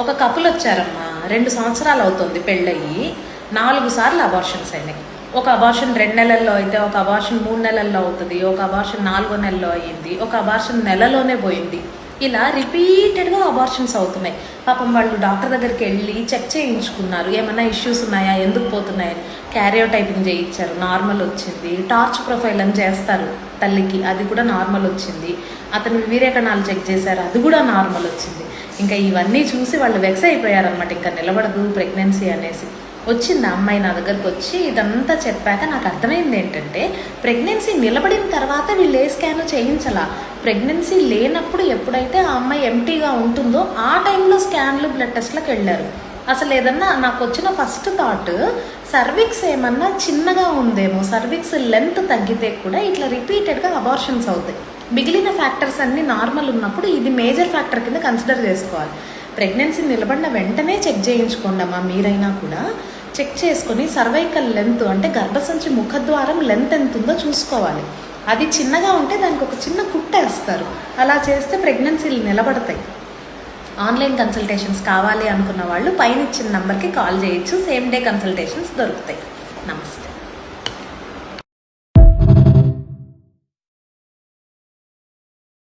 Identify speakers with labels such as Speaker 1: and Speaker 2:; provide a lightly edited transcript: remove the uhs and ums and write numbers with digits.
Speaker 1: ఒక కపుల్ వచ్చారమ్మా, 2 సంవత్సరాలు అవుతుంది పెళ్ళయి, 4 సార్లు అబార్షన్స్ అయినాయి. ఒక అబార్షన్ 2 నెలల్లో అయితే, ఒక అబార్షన్ 3 నెలల్లో అవుతుంది, ఒక అబార్షన్ 4 నెలల్లో అయ్యింది, ఒక అబార్షన్ నెలలోనే పోయింది. ఇలా రిపీటెడ్గా అబార్షన్స్ అవుతున్నాయి. పాపం వాళ్ళు డాక్టర్ దగ్గరికి వెళ్ళి చెక్ చేయించుకున్నారు, ఏమైనా ఇష్యూస్ ఉన్నాయా, ఎందుకు పోతున్నాయని. క్యారియోటైపింగ్ చేయించారు, నార్మల్ వచ్చింది. టార్చ్ ప్రొఫైల్ అని చేస్తారు తల్లికి, అది కూడా నార్మల్ వచ్చింది. అతను వీర్యకణాలు చెక్ చేశారు, అది కూడా నార్మల్ వచ్చింది. ఇంకా ఇవన్నీ చూసి వాళ్ళు వెక్స్ అయిపోయారనమాట, ఇంకా నిలబడదు ప్రెగ్నెన్సీ అనేసి. వచ్చింది అమ్మాయి నా దగ్గరకు వచ్చి ఇదంతా చెప్పాక నాకు అర్థమైంది ఏంటంటే, ప్రెగ్నెన్సీ నిలబడిన తర్వాత వీళ్ళు ఏ స్కాన్ చేయించాలా. ప్రెగ్నెన్సీ లేనప్పుడు ఎప్పుడైతే ఆ అమ్మాయి ఎంటీగా ఉంటుందో ఆ టైంలో స్కాన్లు బ్లడ్ టెస్ట్లకు వెళ్ళారు. అసలు ఏదన్నా నాకు వచ్చిన ఫస్ట్ థాట్, సర్విక్స్ ఏమన్నా చిన్నగా ఉందేమో, సర్విక్స్ లెంత్ తగ్గితే కూడా ఇట్లా రిపీటెడ్గా అబార్షన్స్ అవుతాయి. మిగిలిన ఫ్యాక్టర్స్ అన్నీ నార్మల్ ఉన్నప్పుడు ఇది మేజర్ ఫ్యాక్టర్ కింద కన్సిడర్ చేసుకోవాలి. ప్రెగ్నెన్సీ నిలబడిన వెంటనే చెక్ చేయించుకోండి అమ్మా, మీరైనా కూడా చెక్ చేసుకొని సర్వైకల్ లెంత్ అంటే గర్భసంచి ముఖద్వారం లెంత్ ఎంత ఉందో చూసుకోవాలి. అది చిన్నగా ఉంటే దానికి ఒక చిన్న కుట్టేస్తారు, అలా చేస్తే ప్రెగ్నెన్సీలు నిలబడతాయి. ఆన్లైన్ కన్సల్టేషన్స్ కావాలి అనుకున్న వాళ్ళు పైన ఇచ్చిన నెంబర్కి కాల్ చేయొచ్చు, సేమ్ డే కన్సల్టేషన్స్ దొరుకుతాయి. నమస్తే.